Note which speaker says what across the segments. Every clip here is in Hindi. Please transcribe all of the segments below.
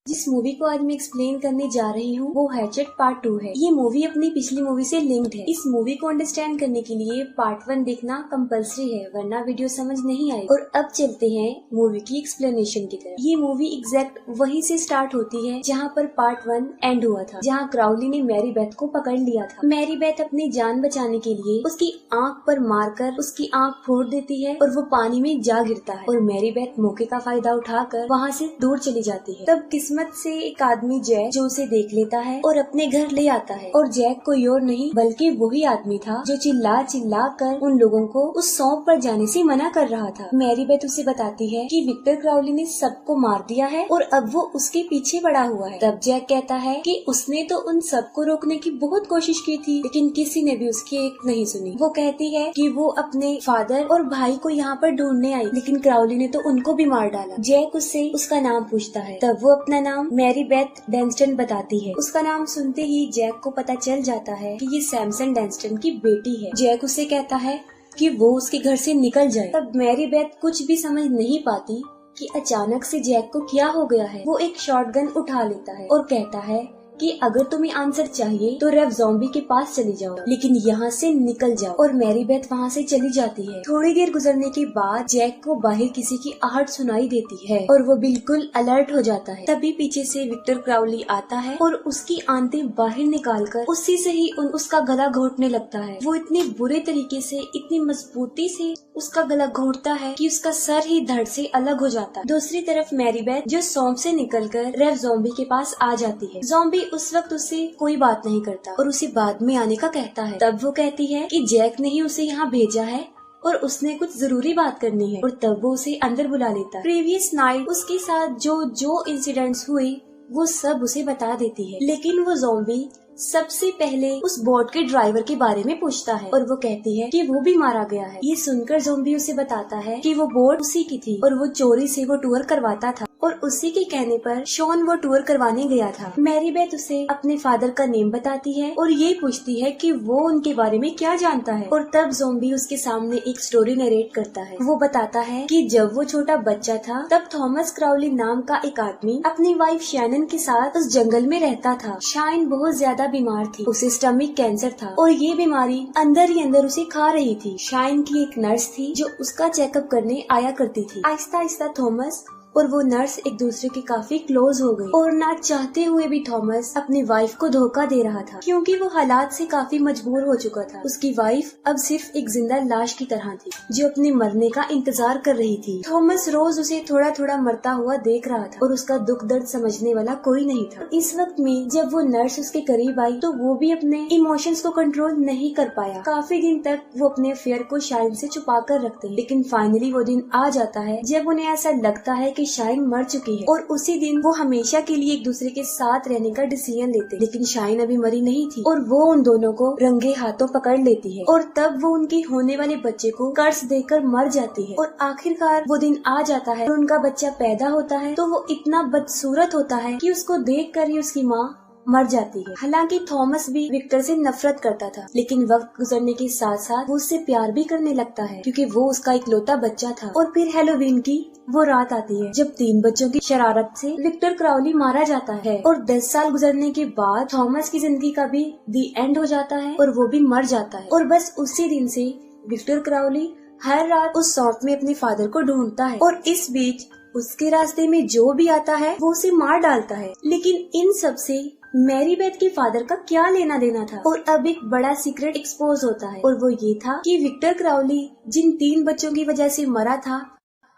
Speaker 1: जिस मूवी को आज मैं एक्सप्लेन करने जा रही हूँ वो हैचेट पार्ट 2 है। ये मूवी अपनी पिछली मूवी से लिंक्ड है। इस मूवी को अंडरस्टैंड करने के लिए पार्ट 1 देखना कंपलसरी है, वरना वीडियो समझ नहीं आएगी। और अब चलते हैं मूवी की एक्सप्लेनेशन की तरफ। ये मूवी एग्जैक्ट वहीं से स्टार्ट होती है जहाँ पर पार्ट 1 एंड हुआ था, जहाँ क्राउली ने मैरी बेथ को पकड़ लिया था। मैरी बेथ अपनी जान बचाने के लिए उसकी आँख पर मारकर उसकी आँख फोड़ देती है और वो पानी में जा गिरता है और मैरी बेथ मौके का फायदा उठाकर वहाँ से दूर चली जाती है। तब किस्मत से एक आदमी जैक जो उसे देख लेता है और अपने घर ले आता है। और जैक कोई और नहीं बल्कि वही आदमी था जो चिल्ला चिल्ला कर उन लोगों को उस सौंप पर जाने से मना कर रहा था। मैरी बेथ उसे बताती है कि विक्टर क्राउली ने सबको मार दिया है और अब वो उसके पीछे पड़ा हुआ है। तब जैक कहता है कि उसने तो उन सबको रोकने की बहुत कोशिश की थी, लेकिन किसी ने भी उसकी एक नहीं सुनी। वो कहती है कि वो अपने फादर और भाई को यहाँ पर ढूंढने आई, लेकिन क्राउली ने तो उनको भी मार डाला। जैक उससे उसका नाम पूछता है, तब वो अपना नाम मैरी बेथ डेंस्टन बताती है। उसका नाम सुनते ही जैक को पता चल जाता है कि ये सैमसन डेंस्टन की बेटी है। जैक उसे कहता है कि वो उसके घर से निकल जाए। तब मैरी बेथ कुछ भी समझ नहीं पाती कि अचानक से जैक को क्या हो गया है। वो एक शॉटगन उठा लेता है और कहता है कि अगर तुम्हें आंसर चाहिए तो रेव ज़ॉम्बी के पास चली जाओ, लेकिन यहाँ से निकल जाओ। और मैरी बेथ वहाँ से चली जाती है। थोड़ी देर गुजरने के बाद जैक को बाहर किसी की आहट सुनाई देती है और वो बिल्कुल अलर्ट हो जाता है। तभी पीछे से विक्टर क्राउली आता है और उसकी आंतें बाहर निकालकर उसी से ही उसका गला घोटने लगता है। वो इतनी बुरे तरीके से, इतनी मजबूती से उसका गला घोटता है कि उसका सर ही धड़ से अलग हो जाता है। दूसरी तरफ मैरी बेथ जो सौंप से निकलकर रेव ज़ॉम्बी के पास आ जाती है। ज़ॉम्बी उस वक्त उससे कोई बात नहीं करता और उसे बाद में आने का कहता है। तब वो कहती है कि जैक ने ही उसे यहाँ भेजा है और उसने कुछ जरूरी बात करनी है, और तब वो उसे अंदर बुला लेता है। प्रीवियस नाइट उसके साथ जो इंसिडेंट्स हुए वो सब उसे बता देती है, लेकिन वो ज़ॉम्बी सबसे पहले उस बोट के ड्राइवर के बारे में पूछता है और वो कहती है कि वो भी मारा गया है। ये सुनकर ज़ॉम्बी उसे बताता है कि वो बोट उसी की थी और वो चोरी से वो टूर करवाता था और उसी के कहने पर शॉन वो टूर करवाने गया था। मैरी बेथ उसे अपने फादर का नेम बताती है और ये पूछती है कि वो उनके बारे में क्या जानता है। और तब ज़ॉम्बी उसके सामने एक स्टोरी नरेट करता है। वो बताता है कि जब वो छोटा बच्चा था तब थॉमस क्राउली नाम का एक आदमी अपनी वाइफ शैनन के साथ उस जंगल में रहता था। शाइन बहुत ज्यादा बीमार थी, उसे स्टमक कैंसर था और ये बीमारी अंदर ही अंदर उसे खा रही थी। शाइन की एक नर्स थी जो उसका चेकअप करने आया करती थी। आहिस्ता आहिस्ता थॉमस और वो नर्स एक दूसरे के काफी क्लोज हो गई और ना चाहते हुए भी थॉमस अपनी वाइफ को धोखा दे रहा था, क्योंकि वो हालात से काफी मजबूर हो चुका था। उसकी वाइफ अब सिर्फ एक जिंदा लाश की तरह थी जो अपने मरने का इंतजार कर रही थी। थॉमस रोज उसे थोड़ा थोड़ा मरता हुआ देख रहा था और उसका दुख दर्द समझने वाला कोई नहीं था। इस वक्त में जब वो नर्स उसके करीब आई तो वो भी अपने इमोशंस को कंट्रोल नहीं कर पाया। काफी दिन तक वो अपने अफेयर को शाइन से छुपा कर रखते हैं, लेकिन फाइनली वो दिन आ जाता है जब उन्हें ऐसा लगता है कि शाइन मर चुकी है और उसी दिन वो हमेशा के लिए एक दूसरे के साथ रहने का डिसीजन लेते। लेकिन शाइन अभी मरी नहीं थी और वो उन दोनों को रंगे हाथों पकड़ लेती है और तब वो उनके होने वाले बच्चे को कर्ज देकर मर जाती है। और आखिरकार वो दिन आ जाता है और उनका बच्चा पैदा होता है तो वो इतना बदसूरत होता है कि उसको देख कर ही उसकी माँ मर जाती है। हालांकि थॉमस भी विक्टर से नफरत करता था, लेकिन वक्त गुजरने के साथ साथ वो उससे प्यार भी करने लगता है क्योंकि वो उसका इकलौता बच्चा था। और फिर हैलोवीन की वो रात आती है जब 3 बच्चों की शरारत से विक्टर क्राउली मारा जाता है और 10 साल गुजरने के बाद थॉमस की जिंदगी का भी दी एंड हो जाता है और वो भी मर जाता है। और बस उसी दिन से विक्टर क्राउली हर रात उस सौंप में अपने फादर को ढूंढता है और इस बीच उसके रास्ते में जो भी आता है वो उसे मार डालता है। लेकिन इन सब से मैरी बेथ के फादर का क्या लेना देना था। और अब एक बड़ा सीक्रेट एक्सपोज होता है और वो ये था कि विक्टर क्राउली जिन 3 बच्चों की वजह से मरा था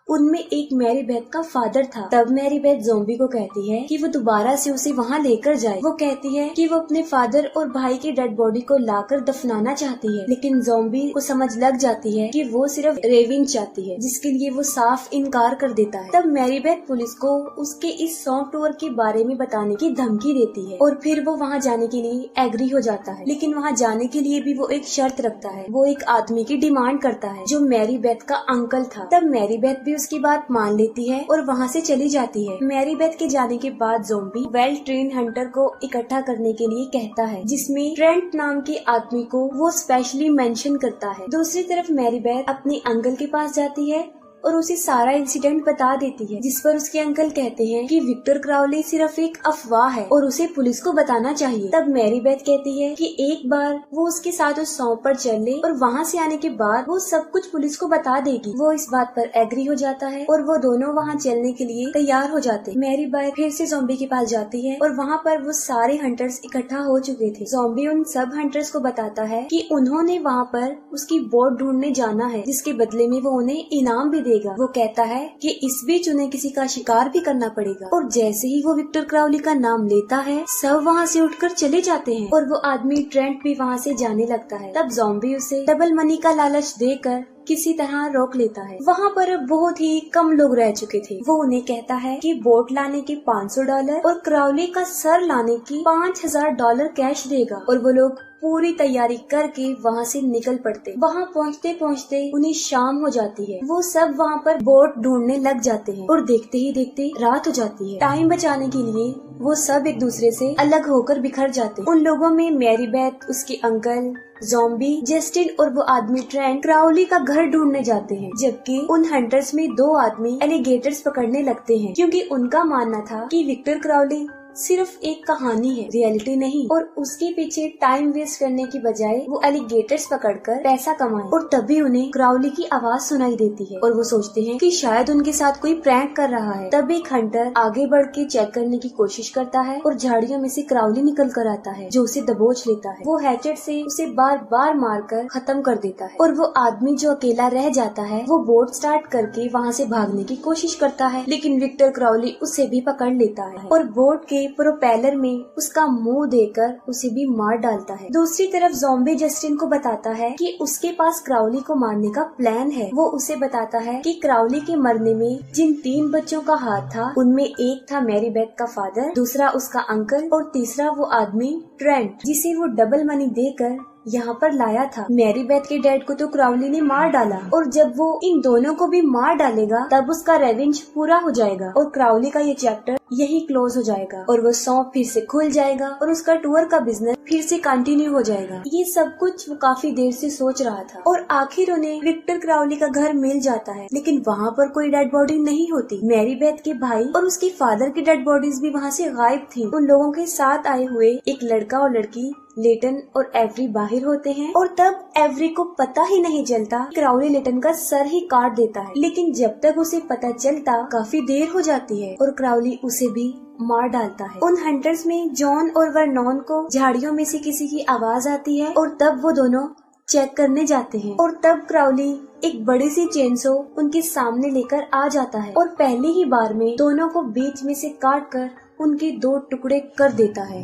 Speaker 1: उनमें एक मैरी बेथ का फादर था। तब मैरी बेथ ज़ॉम्बी को कहती है कि वो दोबारा से उसे वहाँ लेकर जाए। वो कहती है कि वो अपने फादर और भाई की डेड बॉडी को लाकर दफनाना चाहती है, लेकिन ज़ॉम्बी को समझ लग जाती है कि वो सिर्फ रेविन चाहती है, जिसके लिए वो साफ इनकार कर देता है। तब मैरी बेथ पुलिस को उसके इस सौंप टूर के बारे में बताने की धमकी देती है और फिर वो वहाँ जाने के लिए एग्री हो जाता है। लेकिन वहाँ जाने के लिए भी वो एक शर्त रखता है। वो एक आदमी की डिमांड करता है जो मैरी बेथ का अंकल था। तब मैरी बेथ भी उसकी बात मान लेती है और वहाँ से चली जाती है। मैरी बेथ के जाने के बाद ज़ॉम्बी वेल ट्रेन हंटर को इकट्ठा करने के लिए कहता है, जिसमें ट्रेंट नाम के आदमी को वो स्पेशली मेंशन करता है। दूसरी तरफ मैरी बेथ अपने अंकल के पास जाती है और उसे सारा इंसिडेंट बता देती है, जिस पर उसके अंकल कहते हैं कि विक्टर क्राउली सिर्फ एक अफवाह है और उसे पुलिस को बताना चाहिए। तब मैरी बेथ कहती है कि एक बार वो उसके साथ उस सौंप पर चल ले और वहाँ से आने के बाद वो सब कुछ पुलिस को बता देगी। वो इस बात पर एग्री हो जाता है और वो दोनों वहाँ चलने के लिए तैयार हो जाते हैं। मैरी बेथ फिर से ज़ॉम्बी के पास जाती है और वहाँ पर वो सारे हंटर्स इकट्ठा हो चुके थे। ज़ॉम्बी उन सब हंटर्स को बताता है कि उन्होंने वहाँ पर उसकी बोट ढूंढने जाना है, जिसके बदले में वो उन्हें इनाम भी देगा। वो कहता है कि इस बीच उन्हें किसी का शिकार भी करना पड़ेगा। और जैसे ही वो विक्टर क्राउली का नाम लेता है, सब वहाँ से उठकर चले जाते हैं और वो आदमी ट्रेंट भी वहाँ से जाने लगता है। तब ज़ॉम्बी उसे डबल मनी का लालच देकर किसी तरह रोक लेता है। वहाँ पर बहुत ही कम लोग रह चुके थे। वो उन्हें कहता है कि बोट लाने के $500 और क्राउली का सर लाने की $5000 कैश देगा और वो लोग पूरी तैयारी करके वहाँ से निकल पड़ते। वहाँ पहुँचते पहुँचते उन्हें शाम हो जाती है। वो सब वहाँ पर बोट ढूंढने लग जाते हैं और देखते ही देखते रात हो जाती है। टाइम बचाने के लिए वो सब एक दूसरे से अलग होकर बिखर जाते हैं। उन लोगों में मैरी बेथ, उसके अंकल, ज़ॉम्बी, जस्टिन और वो आदमी ट्रेंट क्राउली का घर ढूंढने जाते हैं, जबकि उन हंटर्स में 2 आदमी एलिगेटर्स पकड़ने लगते हैं, क्योंकि उनका मानना था कि विक्टर क्राउली सिर्फ एक कहानी है, रियलिटी नहीं, और उसके पीछे टाइम वेस्ट करने की बजाय वो एलिगेटर्स पकड़कर पैसा कमाए। और तभी उन्हें क्राउली की आवाज सुनाई देती है और वो सोचते हैं कि शायद उनके साथ कोई प्रैंक कर रहा है। तब एक हंटर आगे बढ़ के चेक करने की कोशिश करता है और झाड़ियों में से क्राउली निकल कर आता है, जो उसे दबोच लेता है। वो हैचेट से उसे बार बार मारकर खत्म कर देता है और वो आदमी जो अकेला रह जाता है, वो बोट स्टार्ट करके वहाँ से भागने की कोशिश करता है, लेकिन विक्टर क्राउली उसे भी पकड़ लेता है और बोट के प्रोपेलर में उसका मुंह देकर उसे भी मार डालता है। दूसरी तरफ ज़ॉम्बी जस्टिन को बताता है कि उसके पास क्राउली को मारने का प्लान है। वो उसे बताता है कि क्राउली के मरने में जिन 3 बच्चों का हाथ था, उनमें एक था मैरी बेथ का फादर, दूसरा उसका अंकल और तीसरा वो आदमी ट्रेंट, जिसे वो डबल मनी देकर यहाँ पर लाया था। मैरी बेथ के डैड को तो क्राउली ने मार डाला और जब वो इन दोनों को भी मार डालेगा तब उसका रेवेंज पूरा हो जाएगा और क्राउली का ये चैप्टर यही क्लोज हो जाएगा और वो सौंप फिर से खुल जाएगा और उसका टूर का बिजनेस फिर से कंटिन्यू हो जाएगा। ये सब कुछ वो काफी देर से सोच रहा था और आखिर उन्हें विक्टर क्राउली का घर मिल जाता है, लेकिन वहाँ पर कोई डेड बॉडी नहीं होती। मैरी बेथ के भाई और उसके फादर की डेड बॉडीज भी वहाँ से गायब थी। उन लोगों के साथ आए हुए एक लड़का और लड़की लेटन और एवरी बाहर होते हैं और तब एवरी को पता ही नहीं चलता, क्राउली लेटन का सर ही काट देता है, लेकिन जब तक उसे पता चलता काफी देर हो जाती है और क्राउली उसे भी मार डालता है। उन हंटर्स में जॉन और वर्नॉन को झाड़ियों में से किसी की आवाज आती है और तब वो दोनों चेक करने जाते हैं और तब क्राउली एक बड़ी सी चेनसो उनके सामने लेकर आ जाता है और पहली ही बार में दोनों को बीच में से काट कर उनके 2 टुकड़े कर देता है।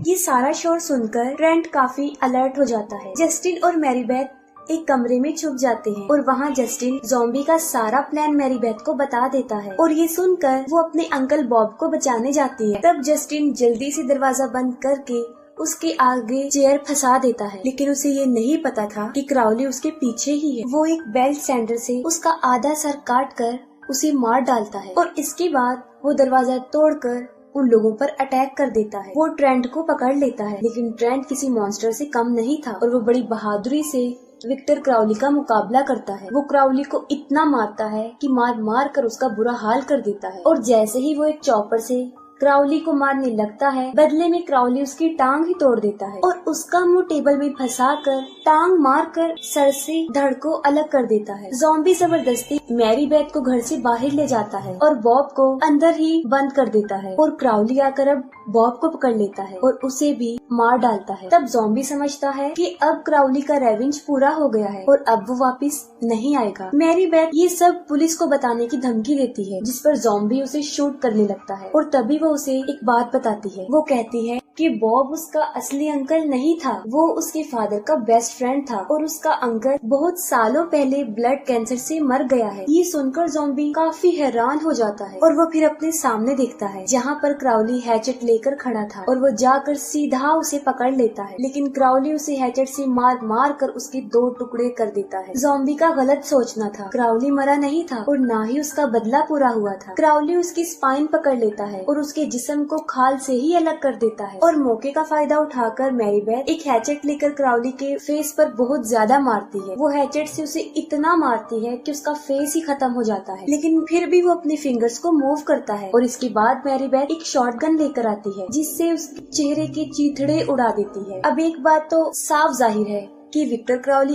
Speaker 1: ये सारा शोर सुनकर ट्रेंट काफी अलर्ट हो जाता है। जस्टिन और मैरी बेथ एक कमरे में छुप जाते हैं और वहाँ जस्टिन ज़ॉम्बी का सारा प्लान मैरी बेथ को बता देता है और ये सुनकर वो अपने अंकल बॉब को बचाने जाती है। तब जस्टिन जल्दी से दरवाजा बंद करके उसके आगे चेयर फंसा देता है, लेकिन उसे ये नहीं पता था कि क्राउली उसके पीछे ही है। वो एक बेल्ट सैंडर से उसका आधा सर काट कर उसे मार डालता है और इसके बाद वो दरवाजा तोड़कर उन लोगों पर अटैक कर देता है। वो ट्रेंट को पकड़ लेता है, लेकिन ट्रेंट किसी मॉन्स्टर से कम नहीं था और वो बड़ी बहादुरी से विक्टर क्राउली का मुकाबला करता है। वो क्राउली को इतना मारता है कि मार मार कर उसका बुरा हाल कर देता है और जैसे ही वो एक चॉपर से क्राउली को मारने लगता है, बदले में क्राउली उसकी टांग ही तोड़ देता है और उसका मुंह टेबल में फंसाकर टांग मारकर सर से धड़ को अलग कर देता है। ज़ॉम्बी जबरदस्ती मैरी बेथ को घर से बाहर ले जाता है और बॉब को अंदर ही बंद कर देता है और क्राउली आकर अब बॉब को पकड़ लेता है और उसे भी मार डालता है। तब ज़ॉम्बी समझता है कि अब क्राउली का रेवेंज पूरा हो गया है और अब वो वापस नहीं आएगा। मैरी बेथ ये सब पुलिस को बताने की धमकी देती है, जिस पर ज़ॉम्बी उसे शूट करने लगता है और तभी वो उसे एक बात बताती है। वो कहती है कि बॉब उसका असली अंकल नहीं था, वो उसके फादर का बेस्ट फ्रेंड था और उसका अंकल बहुत सालों पहले ब्लड कैंसर से मर गया है। ये सुनकर ज़ॉम्बी काफी हैरान हो जाता है और वो फिर अपने सामने देखता है जहाँ पर क्राउली हैचेट लेकर खड़ा था और वो जाकर सीधा उसे पकड़ लेता है, लेकिन क्राउली उसे हैचेट से मार मार कर उसके 2 टुकड़े कर देता है। ज़ॉम्बी का गलत सोचना था, क्राउली मरा नहीं था और न ही उसका बदला पूरा हुआ था। क्राउली उसकी स्पाइन पकड़ लेता है और उसके जिस्म को खाल से ही अलग कर देता है और मौके का फायदा उठाकर मैरीबेथ एक हैचेट लेकर क्राउली के फेस पर बहुत ज्यादा मारती है। वो हैचेट से उसे इतना मारती है कि उसका फेस ही खत्म हो जाता है, लेकिन फिर भी वो अपने फिंगर्स को मूव करता है। और इसके बाद मैरीबेथ एक शॉटगन लेकर आती है जिससे उसके चेहरे के चीथड़े उड़ा देती है। अब एक बात तो साफ जाहिर है कि विक्टर क्राउली